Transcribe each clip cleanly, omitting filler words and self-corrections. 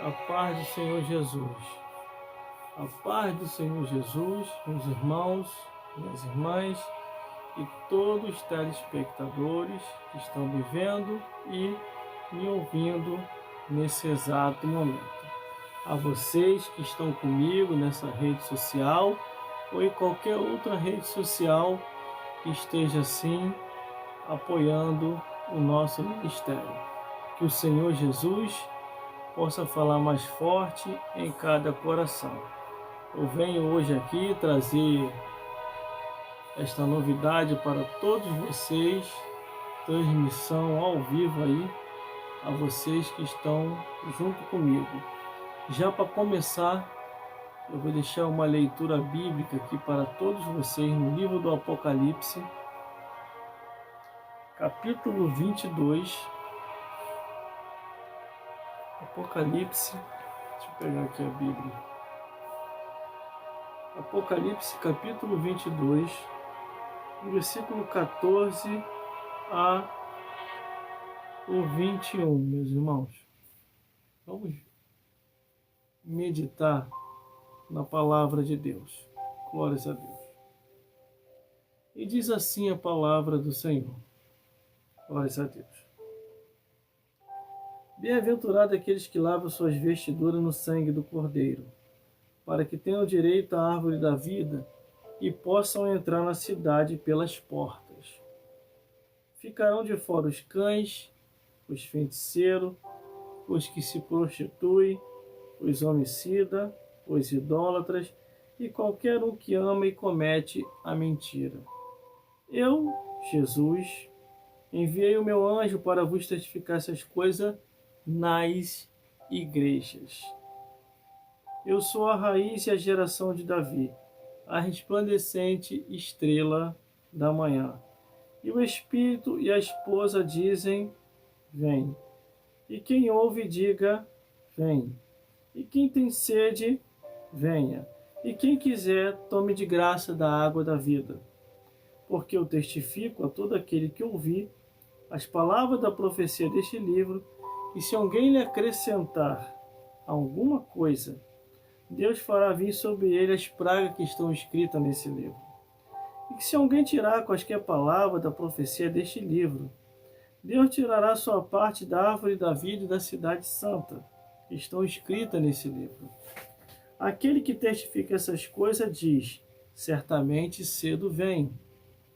A paz do Senhor Jesus. A paz do Senhor Jesus, meus irmãos, minhas irmãs e todos os telespectadores que estão me vendo e me ouvindo nesse exato momento. A vocês que estão comigo nessa rede social ou em qualquer outra rede social que esteja assim apoiando o nosso ministério. Que o Senhor Jesus possa falar mais forte em cada coração. Eu venho hoje aqui trazer esta novidade para todos vocês, transmissão ao vivo aí, a vocês que estão junto comigo. Já para começar, eu vou deixar uma leitura bíblica aqui para todos vocês no livro do Apocalipse, capítulo 22. Apocalipse, deixa eu pegar aqui a Bíblia. Apocalipse, capítulo 22, versículo 14 a o 21, meus irmãos. Vamos meditar na palavra de Deus. Glórias a Deus. E diz assim a palavra do Senhor. Glórias a Deus. Bem-aventurado aqueles que lavam suas vestiduras no sangue do Cordeiro, para que tenham direito à árvore da vida e possam entrar na cidade pelas portas. Ficarão de fora os cães, os feiticeiros, os que se prostituem, os homicidas, os idólatras e qualquer um que ama e comete a mentira. Eu, Jesus, enviei o meu anjo para vos testificar essas coisas nas igrejas. Eu sou a raiz e a geração de Davi, a resplandecente estrela da manhã. E o Espírito e a esposa dizem, vem. E quem ouve, diga, vem. E quem tem sede, venha. E quem quiser, tome de graça da água da vida. Porque eu testifico a todo aquele que ouvir as palavras da profecia deste livro, e se alguém lhe acrescentar alguma coisa, Deus fará vir sobre ele as pragas que estão escritas nesse livro. E que se alguém tirar quaisquer palavra da profecia deste livro, Deus tirará sua parte da árvore da vida e da cidade santa, que estão escritas nesse livro. Aquele que testifica essas coisas diz, certamente cedo vem.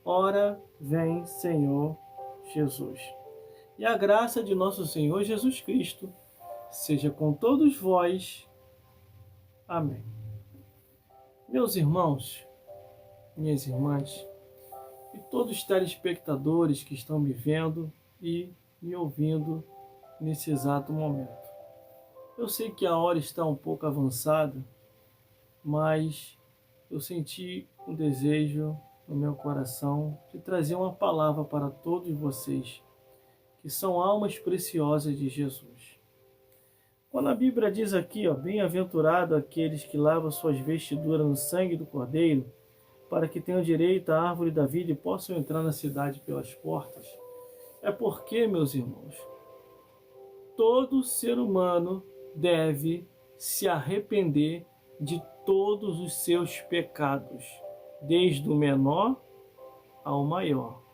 Ora, vem, Senhor Jesus. E a graça de nosso Senhor Jesus Cristo seja com todos vós. Amém. Meus irmãos, minhas irmãs, e todos os telespectadores que estão me vendo e me ouvindo nesse exato momento. Eu sei que a hora está um pouco avançada, mas eu senti um desejo no meu coração de trazer uma palavra para todos vocês, que são almas preciosas de Jesus. Quando a Bíblia diz aqui, bem-aventurado aqueles que lavam suas vestiduras no sangue do Cordeiro, para que tenham direito à árvore da vida e possam entrar na cidade pelas portas, é porque, meus irmãos, todo ser humano deve se arrepender de todos os seus pecados, desde o menor ao maior.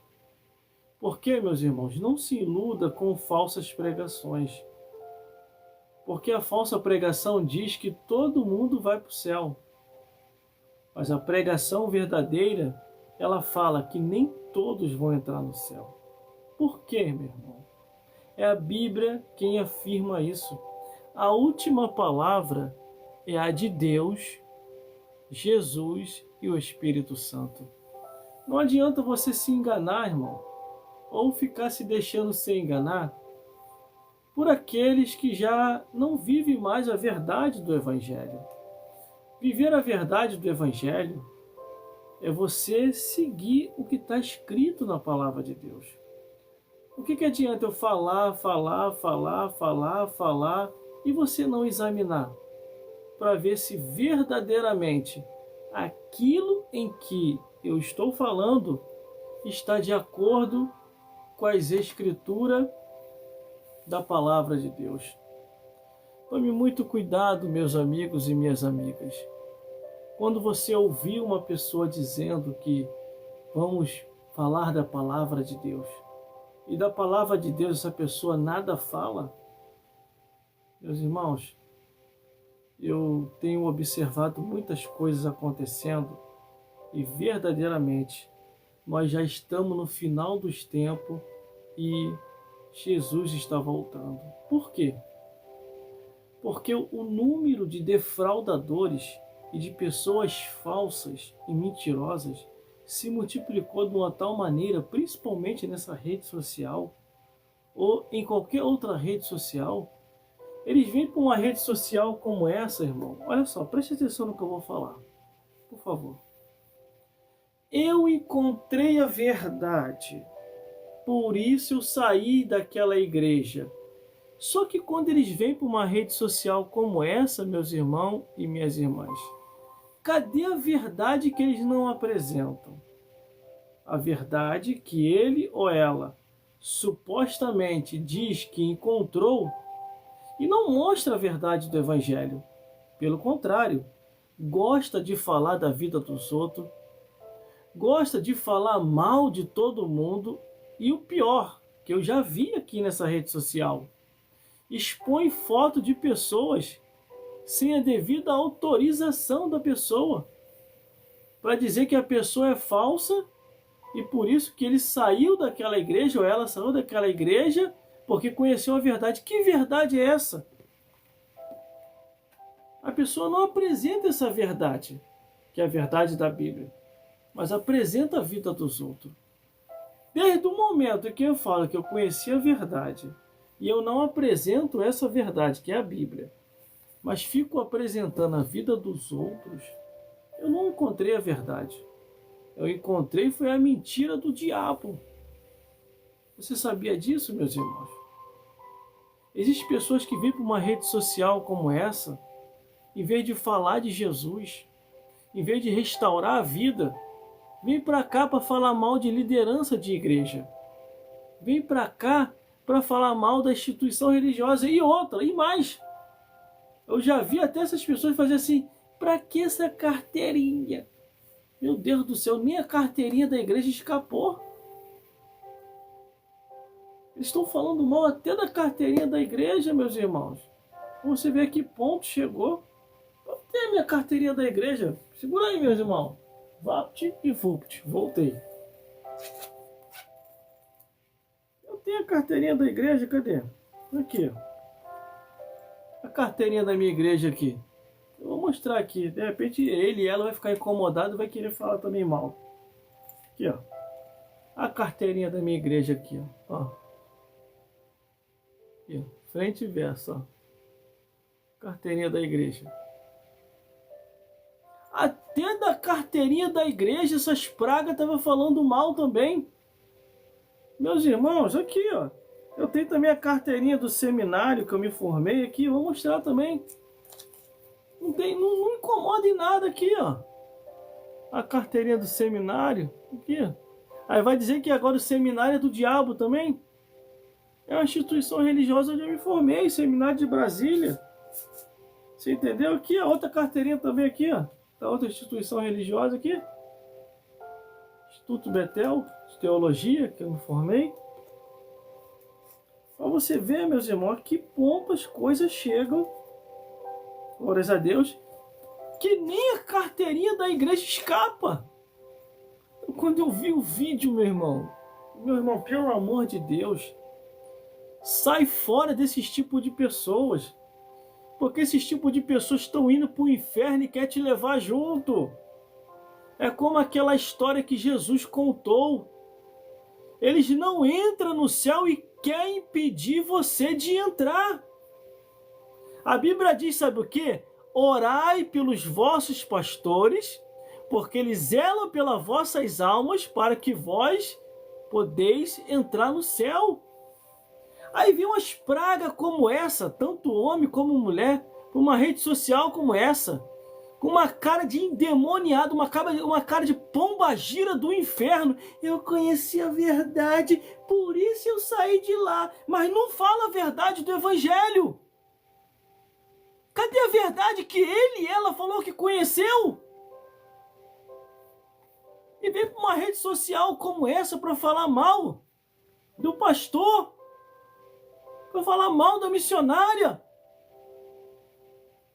Porque, meus irmãos, não se iluda com falsas pregações. Porque a falsa pregação diz que todo mundo vai para o céu. Mas a pregação verdadeira, ela fala que nem todos vão entrar no céu. Por quê, meu irmão? É a Bíblia quem afirma isso. A última palavra é a de Deus, Jesus e o Espírito Santo. Não adianta você se enganar, irmão, ou ficar se deixando se enganar por aqueles que já não vivem mais a verdade do Evangelho. Viver a verdade do Evangelho é você seguir o que está escrito na palavra de Deus. O que adianta eu falar e você não examinar para ver se verdadeiramente aquilo em que eu estou falando está de acordo com as Escrituras da palavra de Deus. Tome muito cuidado, meus amigos e minhas amigas. Quando você ouvir uma pessoa dizendo que vamos falar da palavra de Deus, e da palavra de Deus essa pessoa nada fala, meus irmãos, eu tenho observado muitas coisas acontecendo e verdadeiramente nós já estamos no final dos tempos e Jesus está voltando. Por quê? Porque o número de defraudadores e de pessoas falsas e mentirosas se multiplicou de uma tal maneira, principalmente nessa rede social ou em qualquer outra rede social. Eles vêm para uma rede social como essa, irmão. Olha só, preste atenção no que eu vou falar, por favor. Eu encontrei a verdade, por isso eu saí daquela igreja. Só que quando eles vêm para uma rede social como essa, meus irmãos e minhas irmãs, cadê a verdade que eles não apresentam? A verdade que ele ou ela supostamente diz que encontrou e não mostra a verdade do Evangelho. Pelo contrário, gosta de falar da vida dos outros, gosta de falar mal de todo mundo e o pior, que eu já vi aqui nessa rede social, expõe foto de pessoas sem a devida autorização da pessoa, para dizer que a pessoa é falsa e por isso que ele saiu daquela igreja ou ela saiu daquela igreja porque conheceu a verdade. Que verdade é essa? A pessoa não apresenta essa verdade, que é a verdade da Bíblia, mas apresenta a vida dos outros. Desde o momento em que eu falo que eu conheci a verdade e eu não apresento essa verdade, que é a Bíblia, mas fico apresentando a vida dos outros, eu não encontrei a verdade. Eu encontrei foi a mentira do diabo. Você sabia disso, meus irmãos? Existem pessoas que vêm para uma rede social como essa, em vez de falar de Jesus, em vez de restaurar a vida, vem para cá para falar mal de liderança de igreja. Vem para cá para falar mal da instituição religiosa e outra, e mais. Eu já vi até essas pessoas fazer assim, para que essa carteirinha? Meu Deus do céu, nem a carteirinha da igreja escapou. Eles estão falando mal até da carteirinha da igreja, meus irmãos. Você vê a que ponto chegou. Tem a minha carteirinha da igreja. Segura aí, meus irmãos. Vapt e vupt. Voltei. Eu tenho a carteirinha da igreja, cadê? Aqui. A carteirinha da minha igreja aqui. Eu vou mostrar aqui. De repente ele e ela vai ficar incomodado e vai querer falar também mal. Aqui, ó. A carteirinha da minha igreja aqui, ó. Aqui, frente e verso, ó. Carteirinha da igreja. Até da carteirinha da igreja essas pragas estavam falando mal também. Meus irmãos, aqui, ó. Eu tenho também a carteirinha do seminário que eu me formei aqui. Vou mostrar também. Não incomoda em nada aqui, ó. A carteirinha do seminário. Aqui. Aí vai dizer que agora o seminário é do diabo também? É uma instituição religiosa onde eu me formei. Seminário de Brasília. Você entendeu? Aqui, a outra carteirinha também aqui, ó. Da outra instituição religiosa aqui. Instituto Betel, de Teologia, que eu me formei. Para você ver, meus irmãos, a que ponto as coisas chegam, glórias a Deus, que nem a carteirinha da igreja escapa. Quando eu vi o vídeo, meu irmão, pelo amor de Deus, sai fora desses tipos de pessoas. Porque esses tipos de pessoas estão indo para o inferno e quer te levar junto. É como aquela história que Jesus contou. Eles não entram no céu e querem impedir você de entrar. A Bíblia diz, sabe o quê? Orai pelos vossos pastores, porque eles zelam pelas vossas almas para que vós podeis entrar no céu. Aí vem umas pragas como essa, tanto homem como mulher, por uma rede social como essa, com uma cara de endemoniado, uma cara de pombagira do inferno. Eu conheci a verdade, por isso eu saí de lá. Mas não fala a verdade do Evangelho. verdade que ele e ela falou que conheceu? E vem para uma rede social como essa para falar mal do pastor, para falar mal da missionária.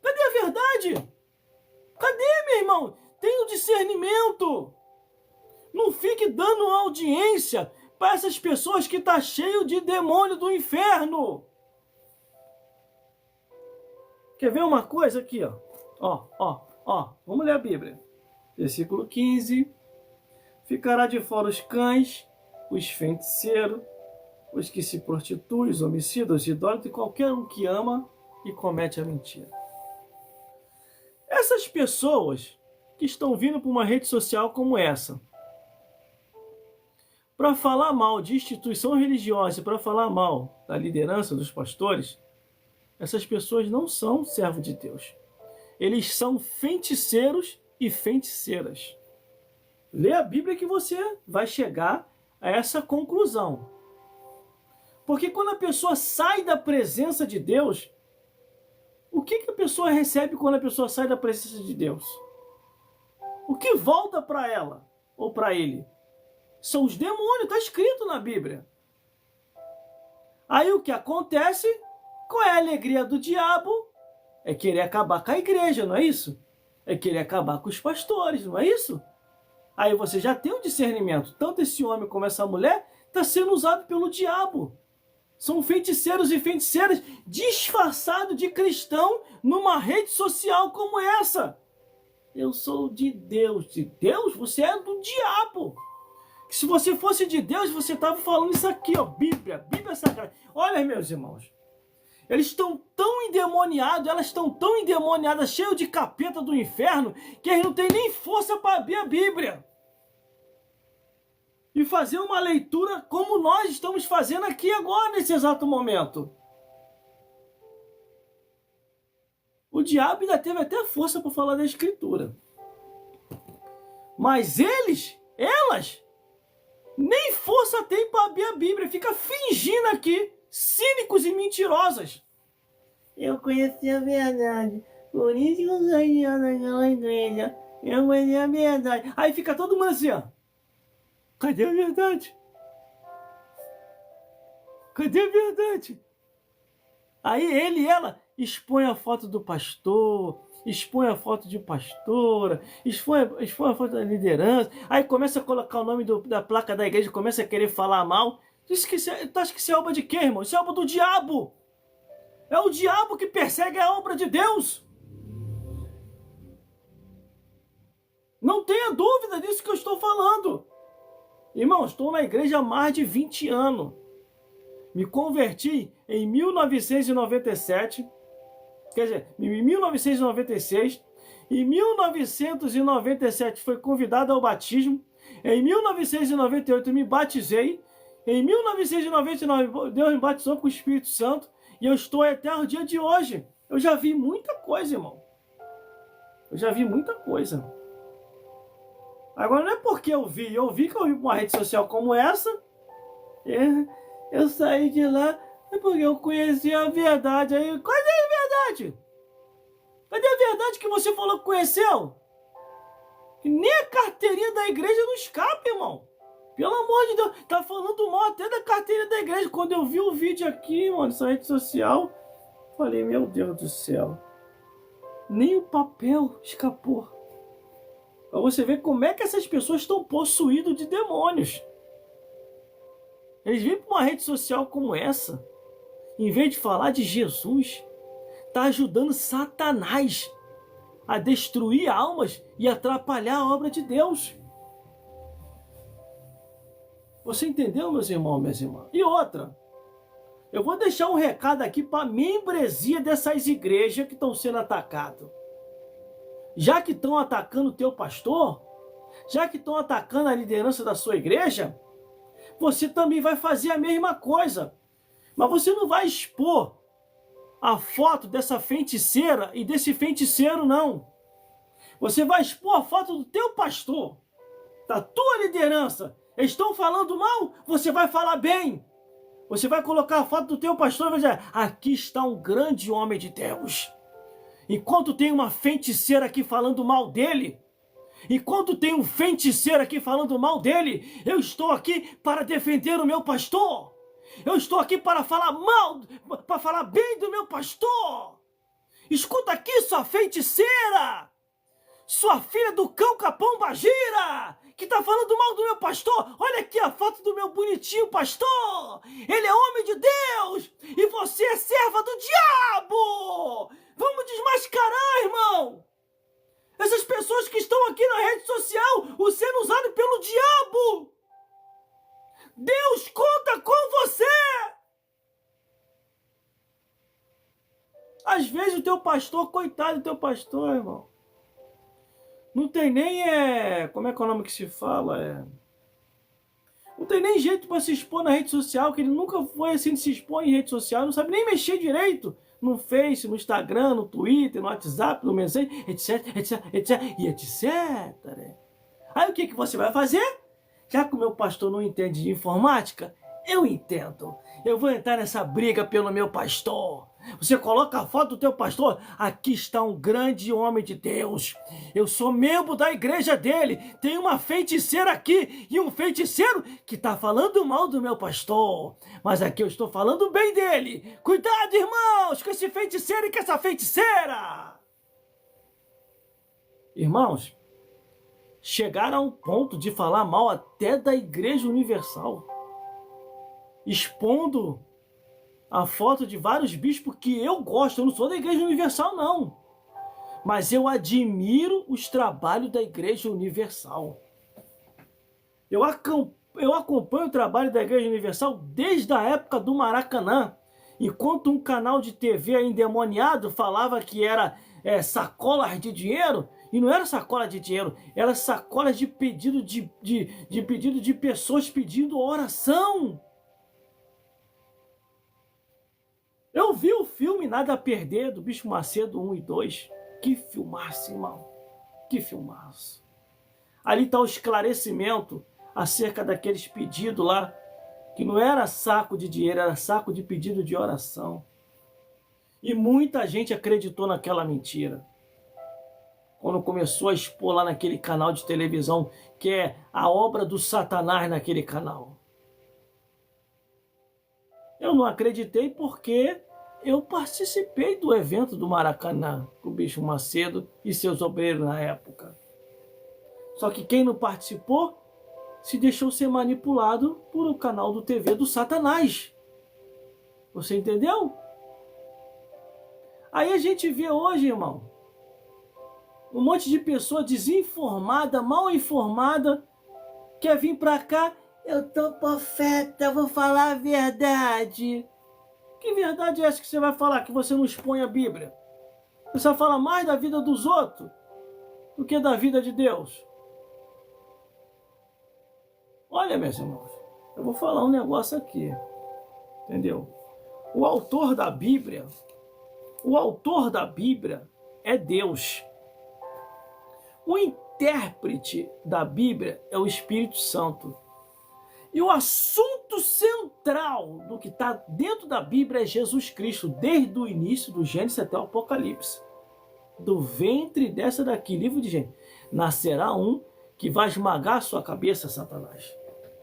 Cadê a verdade? Cadê, meu irmão? Tenha discernimento. Não fique dando audiência para essas pessoas que tá cheio de demônio do inferno. Quer ver uma coisa aqui, ó? Vamos ler a Bíblia. Versículo 15. Ficará de fora os cães, os feiticeiros, os que se prostituem, os homicidas, os idólatras e qualquer um que ama e comete a mentira. Essas pessoas que estão vindo para uma rede social como essa, para falar mal de instituição religiosa, para falar mal da liderança dos pastores, essas pessoas não são servos de Deus. Eles são feiticeiros e feiticeiras. Lê a Bíblia que você vai chegar a essa conclusão. Porque quando a pessoa sai da presença de Deus, o que a pessoa recebe quando a pessoa sai da presença de Deus? O que volta para ela ou para ele? São os demônios, está escrito na Bíblia. Aí o que acontece? Qual é a alegria do diabo? É querer acabar com a igreja, não é isso? É querer acabar com os pastores, não é isso? Aí você já tem um discernimento. Tanto esse homem como essa mulher está sendo usado pelo diabo. São feiticeiros e feiticeiras disfarçados de cristão numa rede social como essa. Eu sou de Deus. De Deus? Você é do diabo. Se você fosse de Deus, você estava falando isso aqui, ó, Bíblia Sagrada. Olha, meus irmãos, eles estão tão endemoniados, elas estão tão endemoniadas, cheios de capeta do inferno, que eles não têm nem força para abrir a Bíblia e fazer uma leitura como nós estamos fazendo aqui agora, nesse exato momento. O diabo ainda teve até força para falar da Escritura. Mas elas, nem força tem para abrir a Bíblia. Fica fingindo aqui, cínicos e mentirosas. Eu conheci a verdade, por isso que eu saí daquela igreja. Eu conheci a verdade. Aí fica todo mundo assim, ó. Cadê a verdade? Cadê a verdade? Aí ele e ela expõe a foto do pastor, expõe a foto de pastora, expõe a foto da liderança, aí começa a colocar o nome da placa da igreja, começa a querer falar mal. Tu acha que isso é obra de quê, irmão? Isso é obra do diabo. É o diabo que persegue a obra de Deus. Não tenha dúvida disso que eu estou falando. Irmão, estou na igreja há mais de 20 anos. Me converti em 1997, quer dizer, em 1996. Em 1997 fui convidado ao batismo. Em 1998 me batizei. Em 1999 Deus me batizou com o Espírito Santo. E eu estou até o dia de hoje. Eu já vi muita coisa, irmão. Eu já vi muita coisa. Agora não é porque eu vi que eu vi uma rede social como essa. Eu saí de lá, é porque eu conheci a verdade. Aí, cadê a verdade? Cadê a verdade que você falou que conheceu? Que nem a carteirinha da igreja não escapa, irmão. Pelo amor de Deus, tá falando mal até da carteirinha da igreja. Quando eu vi o vídeo aqui, mano, nessa rede social, falei, meu Deus do céu. Nem o papel escapou. Pra você ver como é que essas pessoas estão possuídas de demônios. Eles vêm para uma rede social como essa, em vez de falar de Jesus, tá ajudando Satanás a destruir almas e atrapalhar a obra de Deus. Você entendeu, meus irmãos, minhas irmãs? E outra, eu vou deixar um recado aqui para a membresia dessas igrejas que estão sendo atacadas. Já que estão atacando o teu pastor, já que estão atacando a liderança da sua igreja, você também vai fazer a mesma coisa. Mas você não vai expor a foto dessa feiticeira e desse feiticeiro, não. Você vai expor a foto do teu pastor, da tua liderança. Eles estão falando mal, você vai falar bem. Você vai colocar a foto do teu pastor e vai dizer, aqui está um grande homem de Deus. Enquanto tem uma feiticeira aqui falando mal dele, enquanto tem um feiticeiro aqui falando mal dele, eu estou aqui para defender o meu pastor. Eu estou aqui para falar mal, para falar bem do meu pastor. Escuta aqui, sua feiticeira, sua filha do cão Capão Bagira, que está falando mal do meu pastor. Olha aqui a foto do meu bonitinho pastor. Ele é homem de Deus e você é serva do diabo. Vamos desmascarar, irmão. Essas pessoas que estão aqui na rede social, sendo usadas pelo diabo. Deus conta com você. Às vezes o teu pastor, coitado do teu pastor, irmão, não tem nem, como é que é o nome que se fala? Não tem nem jeito para se expor na rede social, que ele nunca foi assim de se expor em rede social, não sabe nem mexer direito no Face, no Instagram, no Twitter, no WhatsApp, no Messenger, etc, etc, etc, e etc. Aí o que você vai fazer? Já que o meu pastor não entende de informática, eu entendo. Eu vou entrar nessa briga pelo meu pastor. Você coloca a foto do teu pastor, aqui está um grande homem de Deus. Eu sou membro da igreja dele. Tem uma feiticeira aqui e um feiticeiro que está falando mal do meu pastor. Mas aqui eu estou falando bem dele. Cuidado, irmãos, com esse feiticeiro e com essa feiticeira. Irmãos, chegaram ao ponto de falar mal até da Igreja Universal, expondo a foto de vários bispos que eu gosto. Eu não sou da Igreja Universal, não, mas eu admiro os trabalhos da Igreja Universal. Eu acompanho o trabalho da Igreja Universal desde a época do Maracanã, enquanto um canal de TV endemoniado falava que era sacolas de dinheiro. E não era sacola de dinheiro, era sacolas de pedido de pedido de pessoas pedindo oração. Eu vi o filme Nada a Perder, do Bispo Macedo 1 e 2. Que filmaço, irmão. Que filmaço. Ali está o esclarecimento acerca daqueles pedidos lá, que não era saco de dinheiro, era saco de pedido de oração. E muita gente acreditou naquela mentira. Quando começou a expor lá naquele canal de televisão, que é a obra do Satanás naquele canal. Eu não acreditei porque eu participei do evento do Maracanã, com o Bispo Macedo e seus obreiros na época. Só que quem não participou se deixou ser manipulado por o canal do TV do Satanás. Você entendeu? Aí a gente vê hoje, irmão, um monte de pessoa desinformada, mal informada, quer vir pra cá. Eu tô profeta, vou falar a verdade. Que verdade é essa que você vai falar, que você não expõe a Bíblia? Você vai falar mais da vida dos outros do que da vida de Deus. Olha, meus irmãos, eu vou falar um negócio aqui, entendeu? O autor da Bíblia é Deus. O intérprete da Bíblia é o Espírito Santo. E o assunto central do que está dentro da Bíblia é Jesus Cristo, desde o início do Gênesis até o Apocalipse. Do ventre dessa daqui, livro de Gênesis, nascerá um que vai esmagar a sua cabeça, Satanás.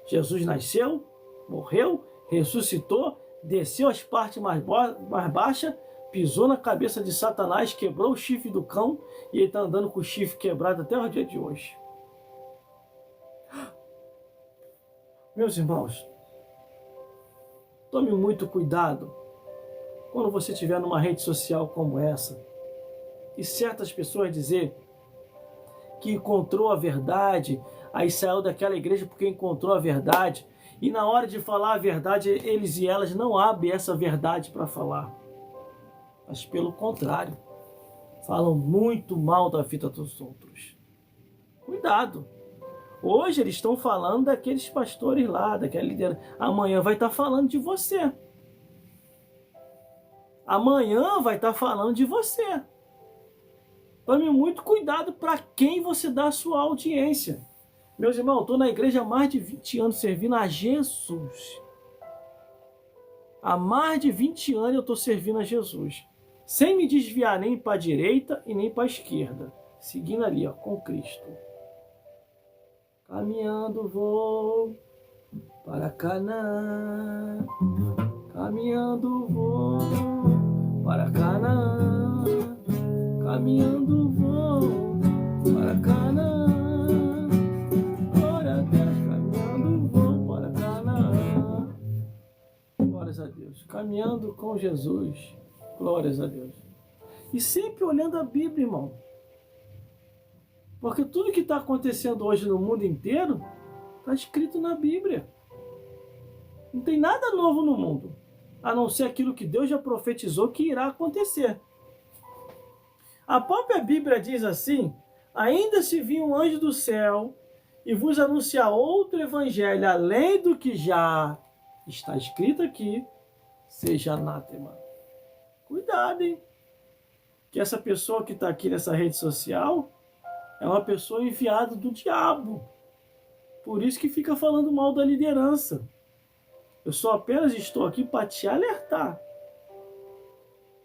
Jesus nasceu, morreu, ressuscitou, desceu às partes mais baixas, pisou na cabeça de Satanás, quebrou o chifre do cão e ele está andando com o chifre quebrado até o dia de hoje. Meus irmãos, tome muito cuidado quando você estiver numa rede social como essa e certas pessoas dizer que encontrou a verdade, aí saiu daquela igreja porque encontrou a verdade, e na hora de falar a verdade, eles e elas não abrem essa verdade para falar. Mas pelo contrário, falam muito mal da vida dos outros. Cuidado! Hoje eles estão falando daqueles pastores lá, daquela liderança. Amanhã vai estar falando de você. Amanhã vai estar falando de você. Tome muito cuidado para quem você dá a sua audiência. Meus irmãos, eu estou na igreja há mais de 20 anos servindo a Jesus. Há mais de 20 anos eu estou servindo a Jesus. sem me desviar nem para a direita e nem para a esquerda, seguindo ali, ó, com Cristo. Caminhando vou para Canaã, caminhando vou para Canaã, caminhando vou para Canaã, glória a Deus, caminhando vou para Canaã, glórias a Deus, caminhando com Jesus, glórias a Deus. E sempre olhando a Bíblia, irmão, porque tudo que está acontecendo hoje no mundo inteiro está escrito na Bíblia. Não tem nada novo no mundo, a não ser aquilo que Deus já profetizou que irá acontecer. A própria Bíblia diz assim: ainda se vir um anjo do céu e vos anunciar outro evangelho além do que já está escrito aqui, seja anátema. Cuidado, hein? Que essa pessoa que está aqui nessa rede social é uma pessoa enviada do diabo. Por isso que fica falando mal da liderança. Eu só apenas estou aqui para te alertar.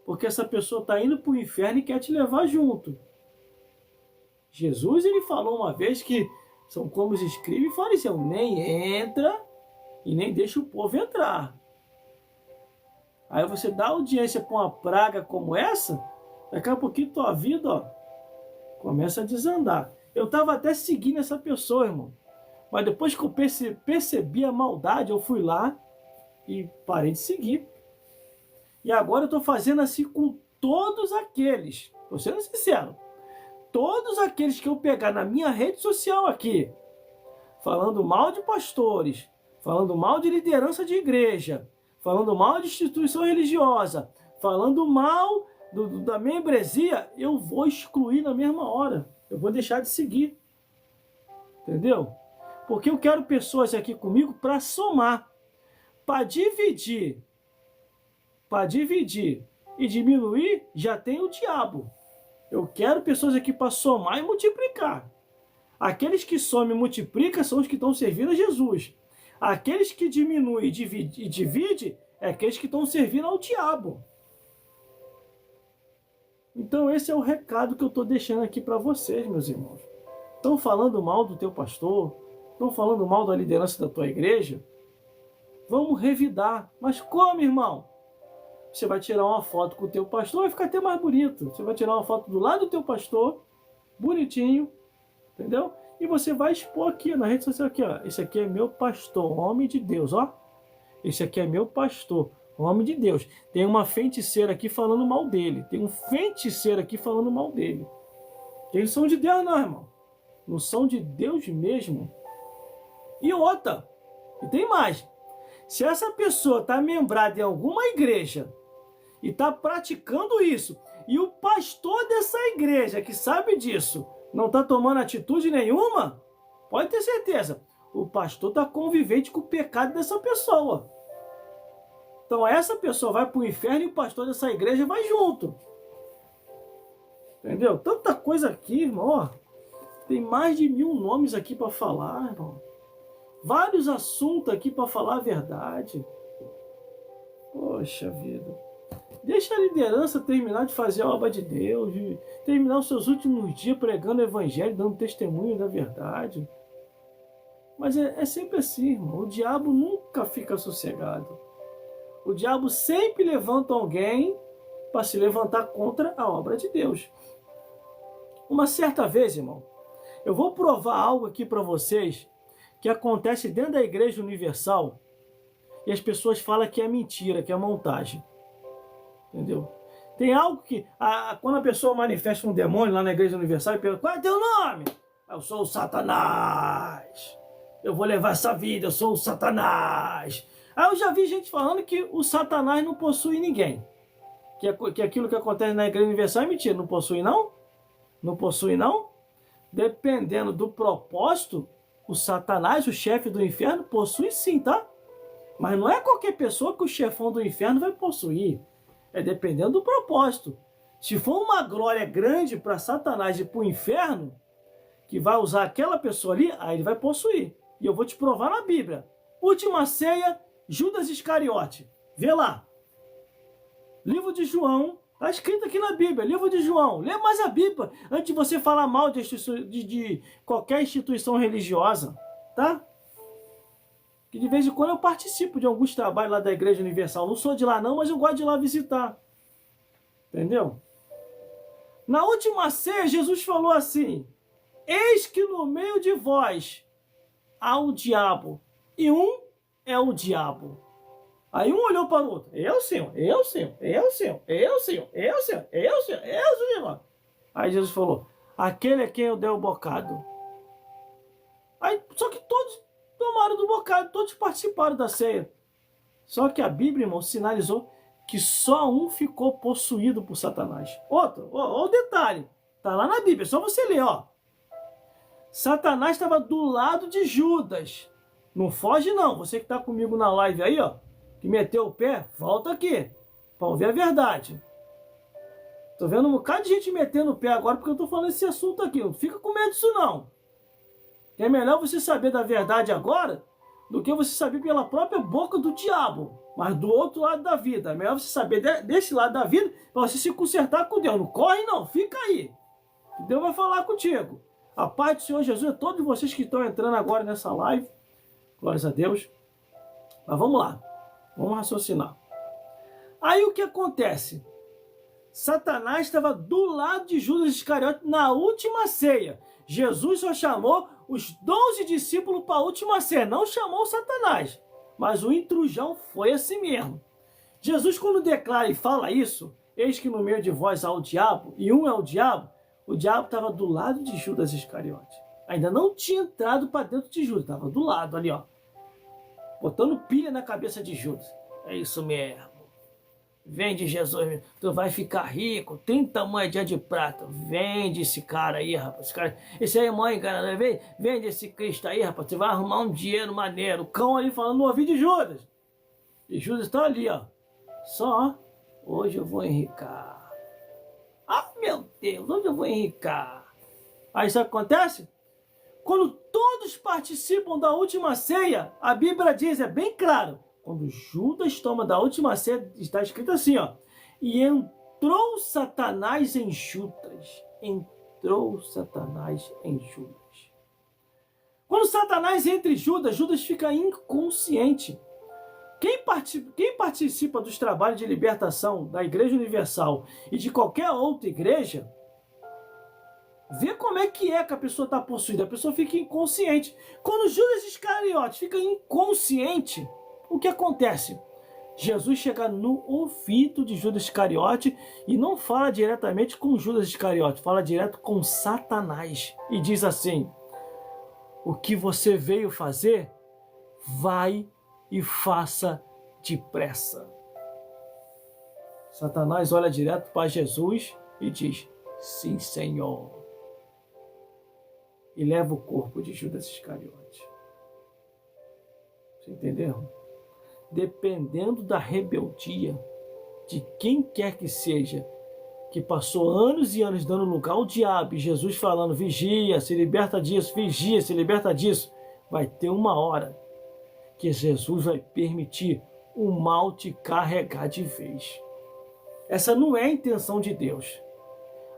Porque essa pessoa está indo para o inferno e quer te levar junto. Jesus, ele falou uma vez que são como os escribas e fariseus: nem entra e nem deixa o povo entrar. Aí você dá audiência para uma praga como essa, daqui a pouquinho tua vida, ó, começa a desandar. Eu estava até seguindo essa pessoa, irmão. Mas depois que eu percebi a maldade, eu fui lá e parei de seguir. E agora eu estou fazendo assim com todos aqueles, estou sendo sincero, todos aqueles que eu pegar na minha rede social aqui, falando mal de pastores, falando mal de liderança de igreja, falando mal de instituição religiosa, falando mal da membresia, eu vou excluir na mesma hora. Eu vou deixar de seguir. Entendeu? Porque eu quero pessoas aqui comigo para somar, para dividir. Para dividir e diminuir, já tem o diabo. Eu quero pessoas aqui para somar e multiplicar. Aqueles que somam e multiplicam são os que estão servindo a Jesus. Aqueles que diminuem e dividem é aqueles que estão servindo ao diabo. Então esse é o recado que eu estou deixando aqui para vocês, meus irmãos. Estão falando mal do teu pastor? Estão falando mal da liderança da tua igreja? Vamos revidar. Mas como, irmão? Você vai tirar uma foto com o teu pastor, vai ficar até mais bonito. Você vai tirar uma foto do lado do teu pastor, bonitinho, entendeu? E você vai expor aqui na rede social, aqui, ó. Esse aqui é meu pastor, homem de Deus, ó. Esse aqui é meu pastor, homem de Deus. Tem uma feiticeira aqui falando mal dele. Tem um feiticeiro aqui falando mal dele. Eles são de Deus não, irmão. Não são de Deus mesmo. E outra, e tem mais. Se essa pessoa está membrada em alguma igreja e está praticando isso, e o pastor dessa igreja que sabe disso não está tomando atitude nenhuma, pode ter certeza, o pastor está convivente com o pecado dessa pessoa. Então essa pessoa vai para o inferno e o pastor dessa igreja vai junto. Entendeu? Tanta coisa aqui, irmão. Ó, tem mais de 1000 nomes aqui para falar, irmão. Vários assuntos aqui para falar a verdade. Poxa vida. Deixa a liderança terminar de fazer a obra de Deus, de terminar os seus últimos dias pregando o evangelho, dando testemunho da verdade. Mas é sempre assim, irmão. O diabo nunca fica sossegado. O diabo sempre levanta alguém para se levantar contra a obra de Deus. Uma certa vez, irmão, eu vou provar algo aqui para vocês que acontece dentro da Igreja Universal e as pessoas falam que é mentira, que é montagem. Entendeu? Tem algo que, quando a pessoa manifesta um demônio lá na Igreja Universal e pergunta: qual é teu nome? Eu sou o Satanás. Eu vou levar essa vida, eu sou o Satanás. Aí eu já vi gente falando que o Satanás não possui ninguém. Que aquilo que acontece na Igreja Universal é mentira. Não possui não? Não possui não? Dependendo do propósito, o Satanás, o chefe do inferno, possui sim, tá? Mas não é qualquer pessoa que o chefão do inferno vai possuir. É dependendo do propósito. Se for uma glória grande para Satanás e para o inferno, que vai usar aquela pessoa ali, aí ele vai possuir. E eu vou te provar na Bíblia. Última ceia, Judas Iscariote. Vê lá. Livro de João, Está escrito aqui na Bíblia, livro de João. Lê mais a Bíblia antes de você falar mal de qualquer instituição religiosa, tá? Que de vez em quando eu participo de alguns trabalhos lá da Igreja Universal. Não sou de lá não, mas eu gosto de ir lá visitar. Entendeu? Na última ceia, Jesus falou assim: eis que no meio de vós há o diabo, e um é o diabo. Aí um olhou para o outro: eu, Senhor, eu, Senhor, eu, Senhor, eu, Senhor, eu, Senhor, eu, Senhor, eu, Senhor. Aí Jesus falou: aquele é quem eu dei o bocado. Aí, só que todos tomaram do bocado, todos participaram da ceia. Só que a Bíblia, irmão, sinalizou que só um ficou possuído por Satanás. Outro, ó o detalhe, tá lá na Bíblia, é só você ler, ó. Satanás estava do lado de Judas. Não foge não, você que está comigo na live aí, ó, que meteu o pé, volta aqui, para ouvir a verdade. Tô vendo um bocado de gente metendo o pé agora porque eu tô falando esse assunto aqui. Não fica com medo disso não. É melhor você saber da verdade agora do que você saber pela própria boca do diabo, mas do outro lado da vida. É melhor você saber desse lado da vida para você se consertar com Deus. Não corre não, fica aí. Deus vai falar contigo. A paz do Senhor Jesus a todos vocês que estão entrando agora nessa live. Glórias a Deus. Mas vamos lá. Vamos raciocinar. Aí o que acontece? Satanás estava do lado de Judas Iscariote na última ceia. Jesus só chamou os 12 discípulos para a última ceia. Não chamou Satanás. Mas o intrujão foi assim mesmo. Jesus, quando declara e fala isso, eis que no meio de vós há o diabo, e um é o diabo estava do lado de Judas Iscariote. Ainda não tinha entrado para dentro de Judas, estava do lado ali, ó, botando pilha na cabeça de Judas. É isso mesmo. Vende Jesus, tu vai ficar rico, 30 moedinhas de prata. Vende esse cara aí, rapaz. Esse aí é mãe, cara. Vende esse Cristo aí, rapaz. Você vai arrumar um dinheiro maneiro. O cão ali falando no ouvido de Judas. E Judas está ali, ó. Só, hoje eu vou enricar. Ah, meu Deus, hoje eu vou enricar. Aí isso acontece? Quando todos participam da última ceia, a Bíblia diz, é bem claro, quando Judas toma da última ceia, está escrito assim, ó. E entrou Satanás em Judas. Entrou Satanás em Judas. Quando Satanás entra em Judas, Judas fica inconsciente. Quem participa dos trabalhos de libertação da Igreja Universal e de qualquer outra igreja, vê como é que a pessoa está possuída. A pessoa fica inconsciente. Quando Judas Iscariote fica inconsciente, o que acontece? Jesus chega no ouvido de Judas Iscariote e não fala diretamente com Judas Iscariote, fala direto com Satanás. E diz assim: o que você veio fazer, vai e faça depressa. Satanás olha direto para Jesus e diz: sim, Senhor. E leva o corpo de Judas Iscariote. Você entendeu? Dependendo da rebeldia de quem quer que seja, que passou anos e anos dando lugar ao diabo, e Jesus falando, vigia, se liberta disso, vigia, se liberta disso, vai ter uma hora que Jesus vai permitir o mal te carregar de vez. Essa não é a intenção de Deus.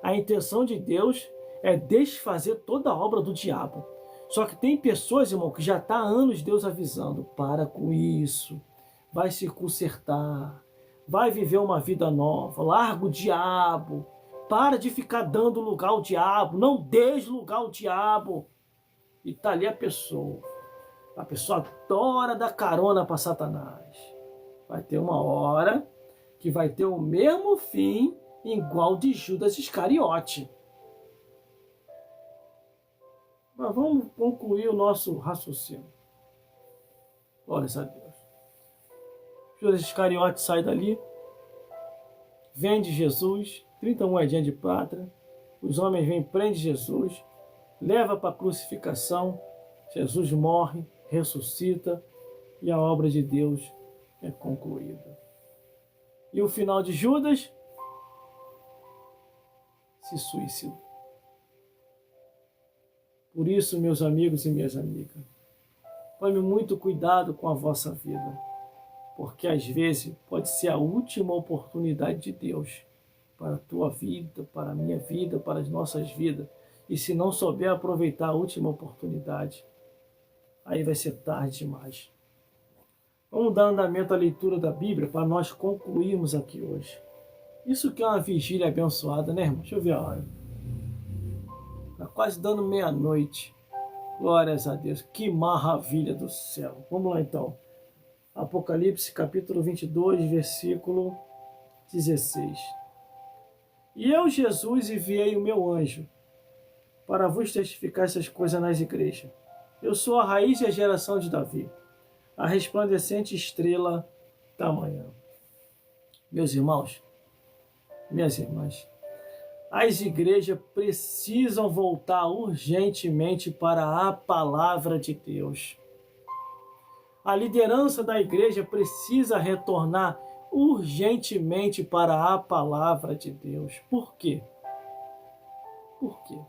A intenção de Deus é desfazer toda a obra do diabo. Só que tem pessoas, irmão, que já está há anos Deus avisando, para com isso, vai se consertar, vai viver uma vida nova, larga o diabo, para de ficar dando lugar ao diabo, não dê lugar ao diabo. E está ali a pessoa adora dar carona para Satanás. Vai ter uma hora que vai ter o mesmo fim igual de Judas Iscariote. Mas vamos concluir o nosso raciocínio. Glórias a Deus. Judas Iscariote sai dali, vende Jesus, 30 moedinhas de prata, os homens vêm, prende Jesus, leva para a crucificação, Jesus morre, ressuscita e a obra de Deus é concluída. E o final de Judas? Se suicidou. Por isso, meus amigos e minhas amigas, tome muito cuidado com a vossa vida, porque às vezes pode ser a última oportunidade de Deus para a tua vida, para a minha vida, para as nossas vidas. E se não souber aproveitar a última oportunidade, aí vai ser tarde demais. Vamos dar andamento à leitura da Bíblia para nós concluirmos aqui hoje. Isso que é uma vigília abençoada, né, irmão? Deixa eu ver a hora. Está quase dando meia-noite. Glórias a Deus. Que maravilha do céu. Vamos lá então. Apocalipse capítulo 22, versículo 16. E eu, Jesus, enviei o meu anjo para vos testificar essas coisas nas igrejas. Eu sou a raiz e a geração de Davi, a resplandecente estrela da manhã. Meus irmãos, minhas irmãs, as igrejas precisam voltar urgentemente para a palavra de Deus. A liderança da igreja precisa retornar urgentemente para a palavra de Deus. Por quê? Por quê?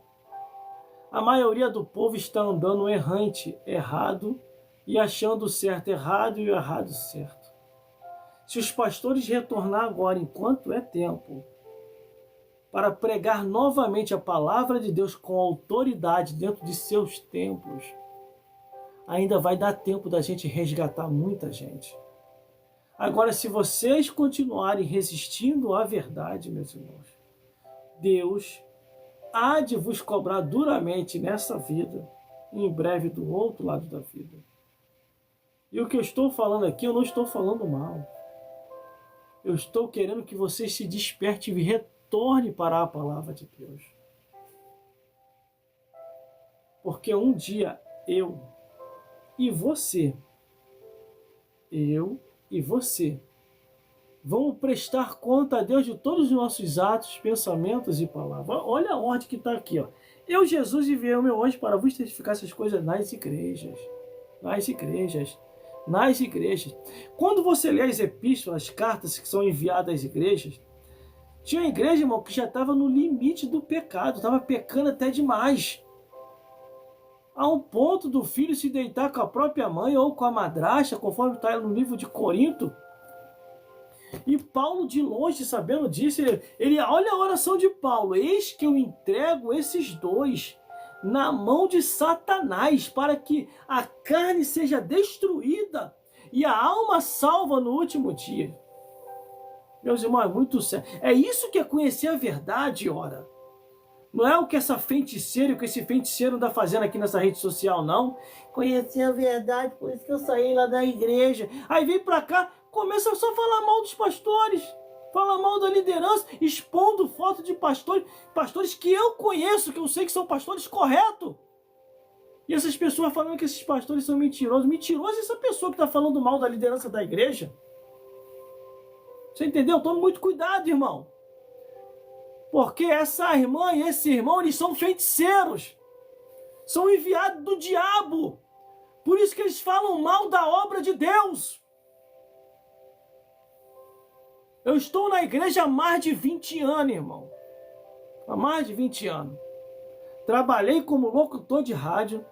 A maioria do povo está andando errante, errado, e achando o certo errado e o errado certo. Se os pastores retornar agora, enquanto é tempo, para pregar novamente a palavra de Deus com autoridade dentro de seus templos, ainda vai dar tempo da gente resgatar muita gente. Agora, se vocês continuarem resistindo à verdade, meus irmãos, Deus há de vos cobrar duramente nessa vida, e em breve do outro lado da vida. E o que eu estou falando aqui, eu não estou falando mal. Eu estou querendo que vocês se despertem e retornem para a palavra de Deus. Porque um dia eu e você vamos prestar conta a Deus de todos os nossos atos, pensamentos e palavras. Olha a ordem que está aqui. Ó. Eu, Jesus, enviei o meu anjo para vos testificar essas coisas nas igrejas. Nas igrejas. Nas igrejas. Quando você lê as epístolas, as cartas que são enviadas às igrejas, tinha igreja, irmão, que já estava no limite do pecado, estava pecando até demais. A um ponto do filho se deitar com a própria mãe ou com a madrasta, conforme está no livro de Corinto. E Paulo, de longe, sabendo disso, ele olha a oração de Paulo. Eis que eu entrego esses dois na mão de Satanás, para que a carne seja destruída e a alma salva no último dia. Meus irmãos, é muito sério. É isso que é conhecer a verdade, ora. Não é o que essa feiticeira, o que esse feiticeiro anda fazendo aqui nessa rede social, não. Conhecer a verdade, por isso que eu saí lá da igreja. Aí vem pra cá, começa só a falar mal dos pastores. Fala mal da liderança, expondo foto de pastores que eu conheço, que eu sei que são pastores corretos. E essas pessoas falando que esses pastores são mentirosos. Mentiroso é essa pessoa que está falando mal da liderança da igreja. Você entendeu? Tome muito cuidado, irmão. Porque essa irmã e esse irmão, eles são feiticeiros. São enviados do diabo. Por isso que eles falam mal da obra de Deus. Eu estou na igreja há mais de 20 anos, irmão. Há mais de 20 anos. Trabalhei como locutor de rádio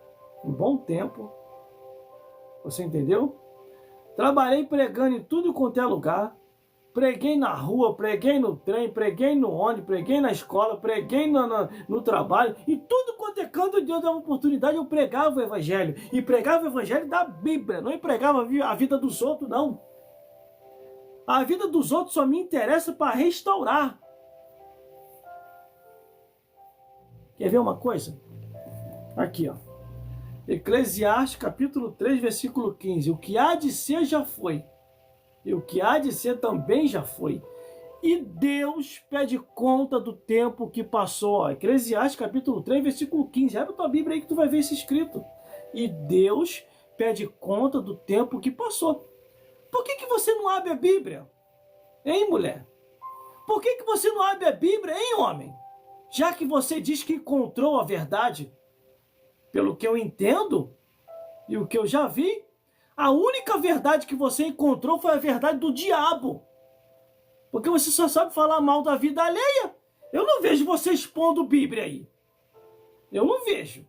um bom tempo. Você entendeu? Trabalhei pregando em tudo quanto é lugar. Preguei na rua, preguei no trem, preguei no ônibus, preguei na escola, preguei no trabalho. E tudo quanto é canto, Deus dava oportunidade, eu pregava o evangelho. E pregava o evangelho da Bíblia. Não pregava a vida dos outros, não. A vida dos outros só me interessa para restaurar. Quer ver uma coisa? Aqui, ó. Eclesiastes, capítulo 3, versículo 15. O que há de ser já foi. E o que há de ser também já foi. E Deus pede conta do tempo que passou. Ó. Eclesiastes, capítulo 3, versículo 15. Abre a tua Bíblia aí que tu vai ver isso escrito. E Deus pede conta do tempo que passou. Por que você não abre a Bíblia? Hein, mulher? Por que você não abre a Bíblia, hein, homem? Já que você diz que encontrou a verdade, pelo que eu entendo e o que eu já vi, a única verdade que você encontrou foi a verdade do diabo. Porque você só sabe falar mal da vida alheia. Eu não vejo você expondo Bíblia aí. Eu não vejo.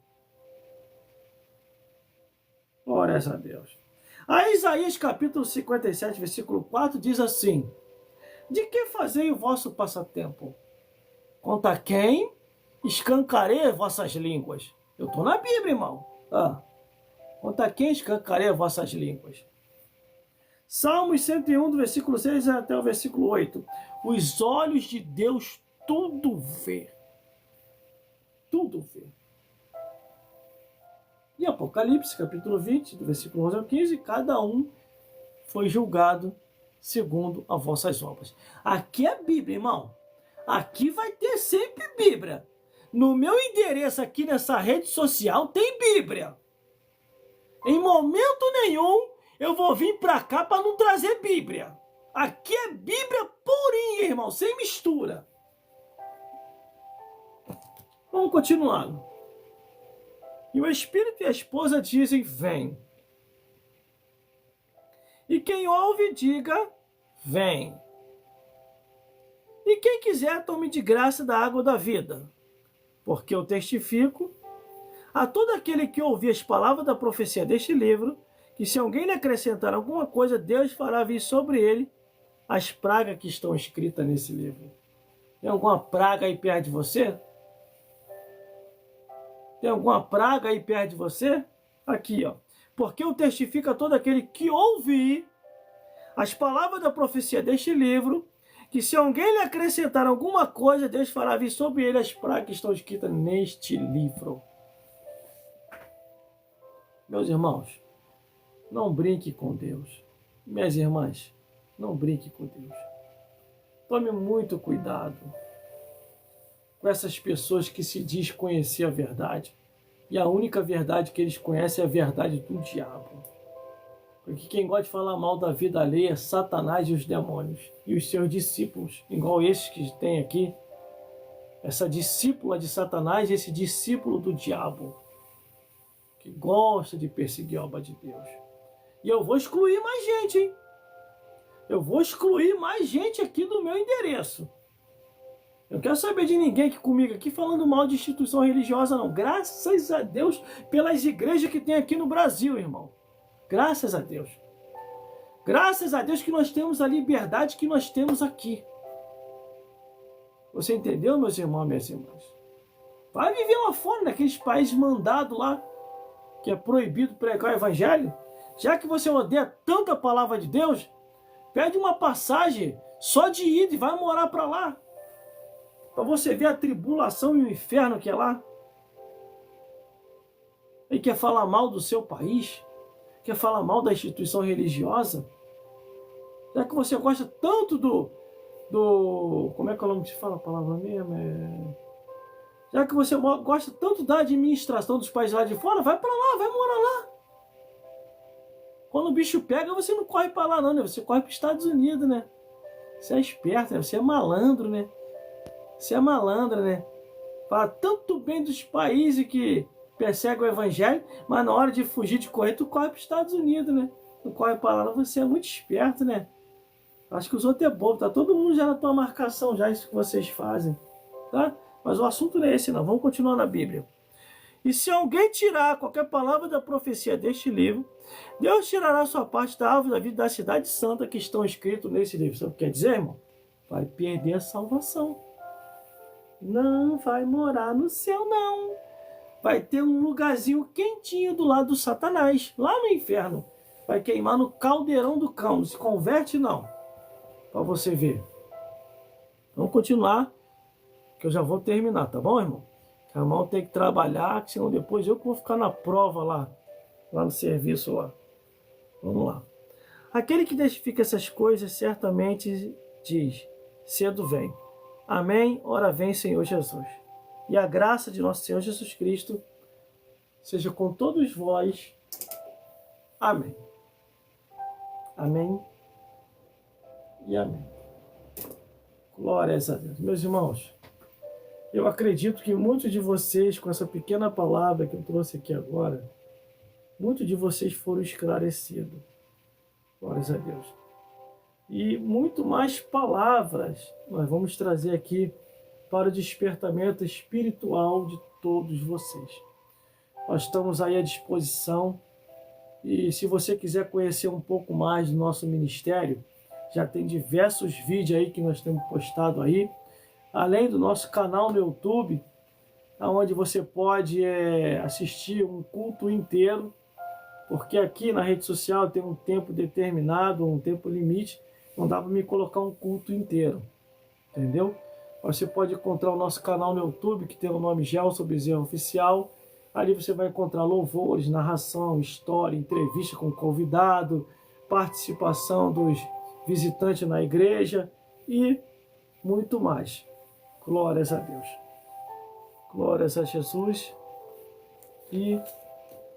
Glórias a Deus. A Isaías capítulo 57, versículo 4 diz assim: de que fazei o vosso passatempo? Contra quem escancarei vossas línguas. Eu estou na Bíblia, irmão. Contra quem escancarei vossas línguas. Salmos 101, do versículo 6 até o versículo 8. Os olhos de Deus tudo vê. Tudo vê. E Apocalipse, capítulo 20, do versículo 11 ao 15, cada um foi julgado segundo as vossas obras. Aqui é Bíblia, irmão. Aqui vai ter sempre Bíblia. No meu endereço aqui nessa rede social tem Bíblia. Em momento nenhum eu vou vir para cá para não trazer Bíblia. Aqui é Bíblia purinha, irmão, sem mistura. Vamos continuando. E o Espírito e a esposa dizem, vem. E quem ouve, diga, vem. E quem quiser, tome de graça da água da vida. Porque eu testifico a todo aquele que ouvir as palavras da profecia deste livro, que se alguém lhe acrescentar alguma coisa, Deus fará vir sobre ele as pragas que estão escritas nesse livro. Tem alguma praga aí perto de você? Tem alguma praga aí perto de você? Aqui, ó. Porque eu testifico a todo aquele que ouvir as palavras da profecia deste livro, que se alguém lhe acrescentar alguma coisa, Deus fará vir sobre ele as pragas que estão escritas neste livro. Meus irmãos, não brinque com Deus. Minhas irmãs, não brinque com Deus. Tome muito cuidado com essas pessoas que se diz conhecer a verdade. E a única verdade que eles conhecem é a verdade do diabo. Porque quem gosta de falar mal da vida alheia é Satanás e os demônios. E os seus discípulos, igual esses que tem aqui. Essa discípula de Satanás e esse discípulo do diabo. Que gosta de perseguir a obra de Deus. E eu vou excluir mais gente, hein? Eu vou excluir mais gente aqui do meu endereço. Eu não quero saber de ninguém aqui comigo aqui falando mal de instituição religiosa, não. Graças a Deus pelas igrejas que tem aqui no Brasil, irmão. Graças a Deus. Graças a Deus que nós temos a liberdade que nós temos aqui. Você entendeu, meus irmãos e minhas irmãs? Vai viver lá fora, naqueles países mandados lá, que é proibido pregar o evangelho. Já que você odeia tanto a palavra de Deus, pede uma passagem só de ida e vai morar para lá. Para você ver a tribulação e o inferno que é lá. E quer falar mal do seu país? Quer falar mal da instituição religiosa? Já que você gosta tanto do como é que é o nome que se fala a palavra mesmo? Já que você gosta tanto da administração dos países lá de fora, vai para lá, vai morar lá. Quando o bicho pega, você não corre para lá não, né? Você corre para os Estados Unidos, né? Você é esperto, né? Você é malandro, né? Você é malandra, né? Fala tanto bem dos países que perseguem o evangelho, mas na hora de fugir de correr, tu corre para os Estados Unidos, né? Não corre para lá, não. Você é muito esperto, né? Acho que os outros é bobo, tá todo mundo já na tua marcação, já isso que vocês fazem, tá? Mas o assunto não é esse, não. Vamos continuar na Bíblia. E se alguém tirar qualquer palavra da profecia deste livro, Deus tirará a sua parte da árvore da vida da cidade santa que estão escritos nesse livro. Sabe o que quer dizer, irmão? Vai perder a salvação. Não vai morar no céu, não. Vai ter um lugarzinho quentinho do lado do Satanás, lá no inferno. Vai queimar no caldeirão do cão. Não se converte, não. Para você ver. Vamos continuar, que eu já vou terminar, tá bom, irmão? A irmão tem que trabalhar, que senão depois eu que vou ficar na prova lá no serviço lá. Vamos lá. Aquele que testifica essas coisas certamente diz, cedo vem. Amém? Ora vem, Senhor Jesus. E a graça de nosso Senhor Jesus Cristo seja com todos vós. Amém. Amém. E amém. Glórias a Deus. Meus irmãos, eu acredito que muitos de vocês, com essa pequena palavra que eu trouxe aqui agora, muitos de vocês foram esclarecidos. Glórias a Deus. E muito mais palavras nós vamos trazer aqui para o despertamento espiritual de todos vocês. Nós estamos aí à disposição. E se você quiser conhecer um pouco mais do nosso ministério, já tem diversos vídeos aí que nós temos postado aí. além do nosso canal no YouTube, onde você pode assistir um culto inteiro, porque aqui na rede social tem um tempo determinado, um tempo limite, não dá para me colocar um culto inteiro, entendeu? Você pode encontrar o nosso canal no YouTube, que tem o nome Gelson Bezerra Oficial. Ali você vai encontrar louvores, narração, história, entrevista com o convidado, participação dos visitantes na igreja e muito mais. Glórias a Deus. Glórias a Jesus e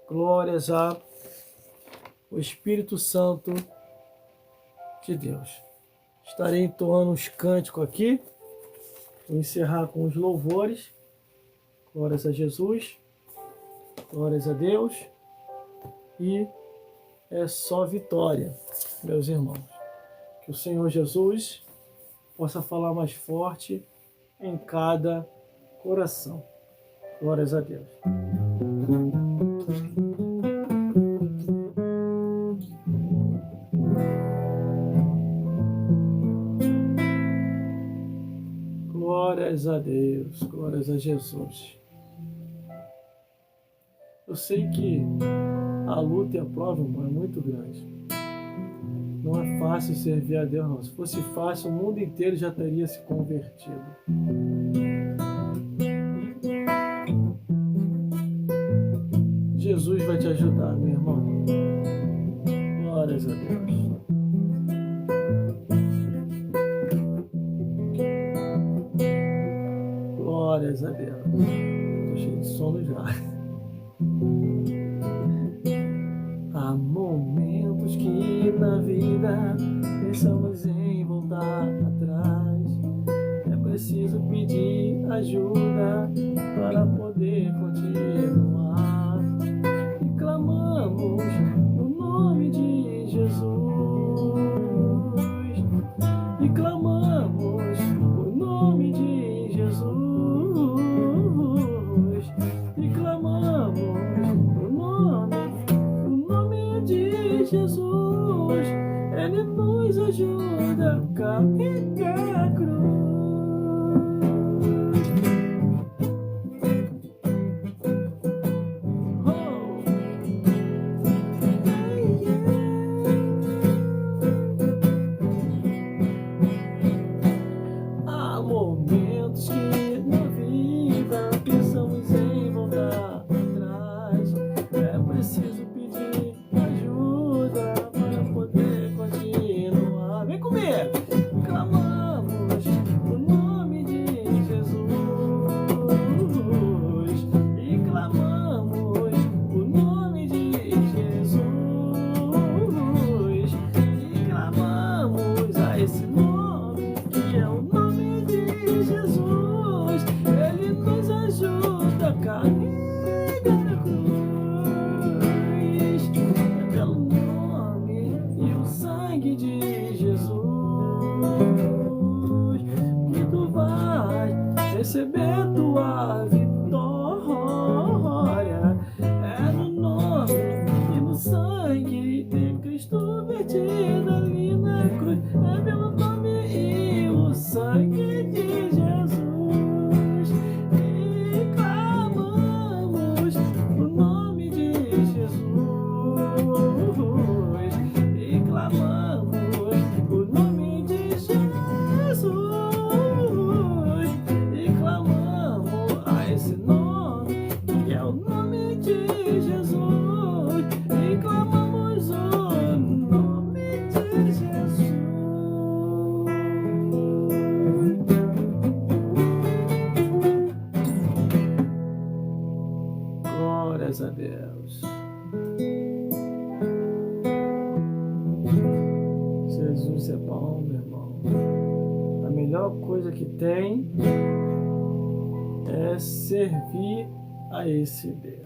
glórias ao Espírito Santo de Deus. Estarei entoando uns cânticos aqui. Vou encerrar com os louvores. Glórias a Jesus. Glórias a Deus. E é só vitória, meus irmãos. Que o Senhor Jesus possa falar mais forte em cada coração. Glórias a Deus. Glórias a Deus, glórias a Jesus. Eu sei que a luta e a prova, irmão, é muito grande. Não é fácil servir a Deus, não. Se fosse fácil, o mundo inteiro já teria se convertido. Jesus vai te ajudar, meu irmão. Glórias a Deus. Glórias a Deus. Estou cheio de sono já. Há momentos que na vida pensamos em voltar atrás. É preciso pedir ajuda para poder continuar. E clamamos no nome de Jesus. E clamamos o nome de Jesus. E clamamos o nome de Jesus. Ele nos ajuda a carregar a cruz. Há momentos que na vida pensamos em voltar atrás. É preciso pedir ajuda para poder continuar. Vem comigo! Clamamos o nome de Jesus. E clamamos o nome de Jesus. E clamamos a esse nome que é o nome de Jesus. Ele nos ajuda a carregar a cruz. É pelo nome e o sangue de Jesus que tu vais receber tua vitória. É no nome e no sangue de Cristo vertido ali na cruz. É pelo nome e o sangue de Jesus. E clamamos o nome de Jesus. E clamamos o nome de Jesus. E clamamos a esse nome que é o nome de Jesus. E clamamos o nome de Jesus. Glórias a Deus. Jesus é bom, meu irmão. A melhor coisa que tem é servir a esse Deus.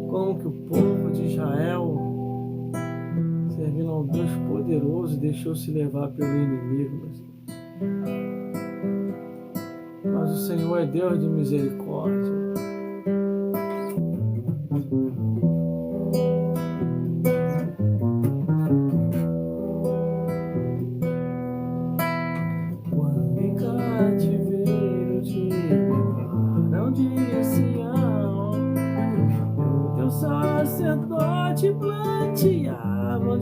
Como que o povo de Israel, servindo a um Deus poderoso, deixou-se levar pelo inimigo, meus irmãos. Mas o Senhor é Deus de misericórdia.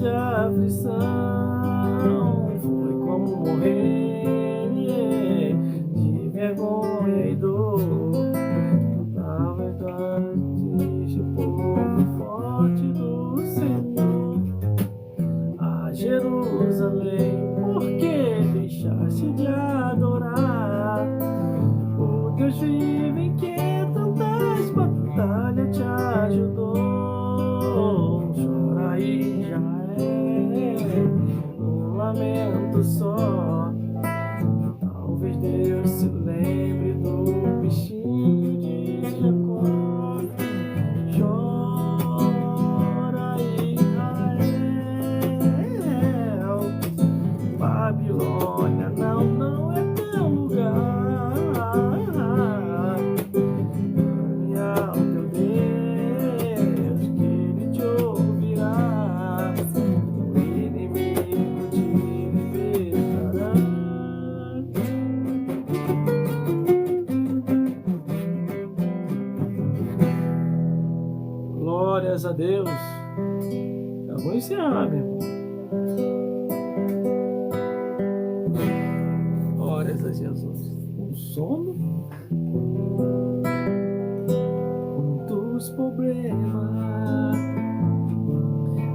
de aflição, foi como morrer de vergonha e dor. Talvez triste o povo forte do Senhor. A Jerusalém, por que deixaste de adorar o Deus vivo em que tantas batalhas te ajudou? Chora aí, já é um lamento só. Talvez Deus se lembre do bichinho de Jacó. Chora, Israel. Babilônia não é teu lugar. Clame ao teu Deus, que Ele te ouvirá. O inimigo te libertará. Glórias a Deus. Eu vou encerrar, meu irmão. Glórias a Jesus. Um sono, muitos problemas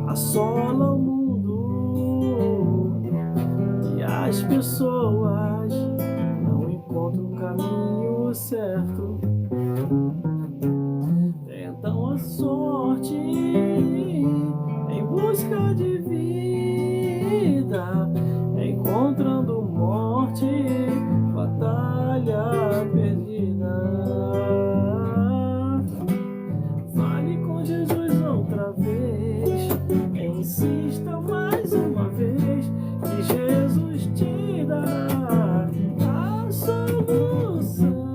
assolam o mundo e as pessoas não encontram o caminho certo. Tentam a sorte em busca de vida, encontrando morte, batalha perdida. Fale com Jesus outra vez, insista mais uma vez, que Jesus te dará a solução.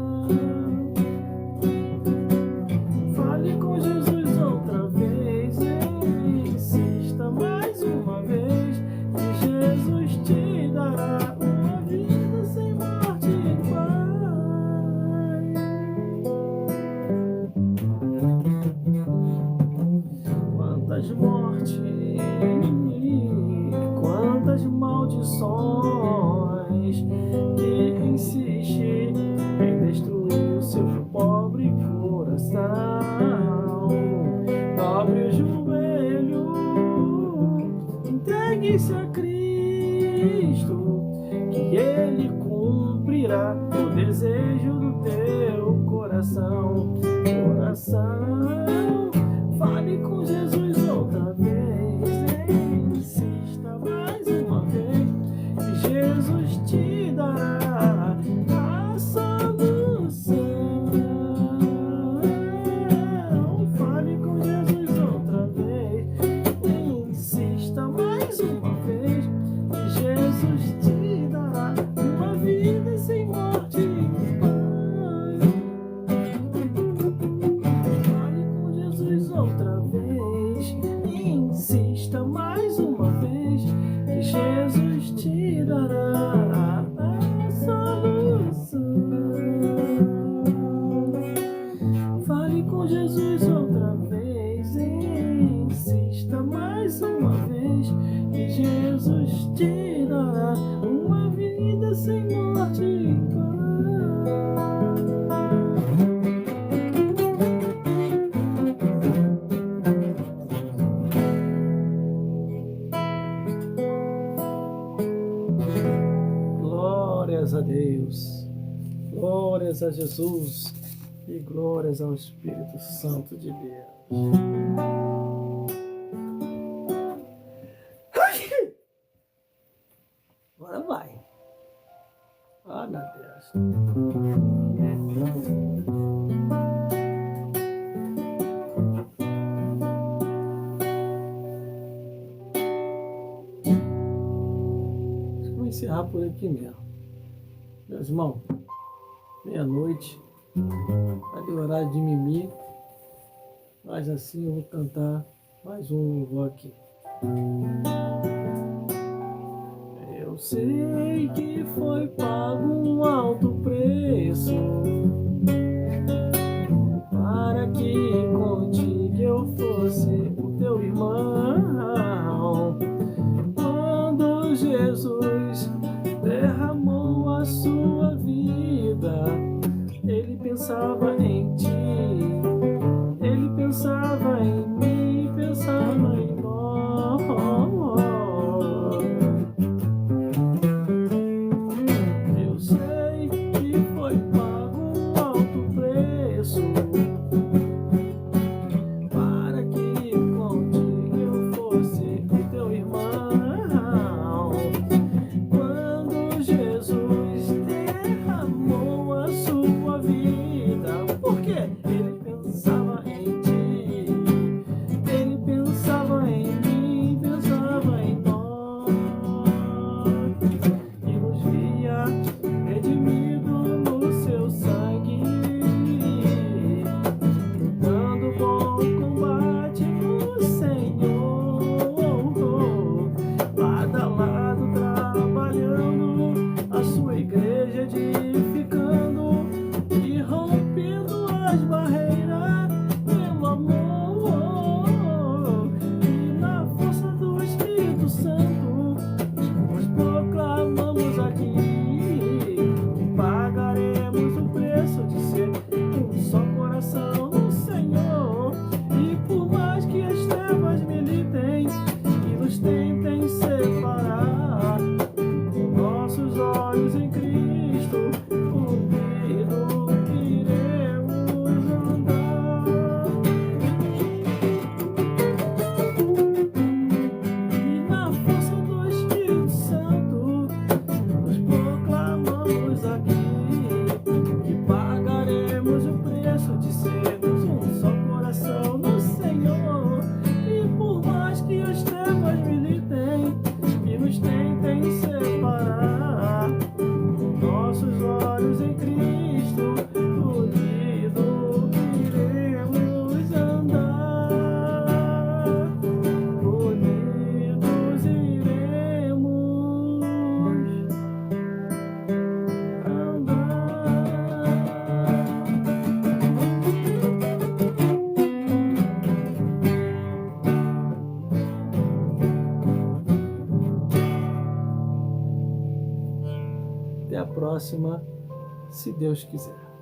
Fale com Jesus outra vez, insista mais uma vez, que Jesus te dará uma vida sem morte e paz. Quantas mortes, quantas maldições que insiste em destruir o seu pobre coração. Dobre o joelho, entregue-se a Cristo, que Ele cumprirá o desejo do teu coração. Fale com Jesus outra vez, insista mais uma vez, que Jesus te dará a solução. Fale com Jesus outra vez, insista mais uma vez, que Jesus te dará uma vida sem morte e paz. Fale com Jesus outra vez, insista mais uma vez, que Jesus te dará a solução. Fale com Jesus outra vez, insista mais uma vez, que Jesus te dará uma vida sem morte e paz. Glórias a Deus, glórias a Jesus e glórias ao Espírito Santo de Deus. Agora vai. Ah, meu Deus. Vou encerrar por aqui mesmo. Meus irmãos, meia-noite, vai ter horário de mimir, mas assim eu vou cantar mais um louvor aqui. Eu sei que foi pago um alto preço para que contigo eu fosse o teu irmão. pensava em ti, ele pensava em mim, pensava em nós. Eu sei que foi pago um alto preço para que contigo eu fosse o teu irmão. Quando Jesus derramou a sua vida, porque ele pensava em ti, ele pensava em mim, pensava em nós, e nos via redimido no seu sangue, lutando bom combate no Senhor, lado a lado trabalhando, a sua igreja edificando e rompendo as barreiras pelo amor. E na força do Espírito Santo nós proclamamos aqui e pagaremos o preço de ser um só coração no Senhor. E por mais que as trevas militem e nos tentem separar, com nossos olhos em Cristo, unidos iremos andar. E na força do Espírito Santo nós proclamamos aqui e pagaremos o preço de sermos um só coração no Senhor. E por mais que as trevas militem e nos tentem separar, com nossos olhos em Cristo, unidos iremos andar. Unidos iremos andar. Até a próxima, se Deus quiser.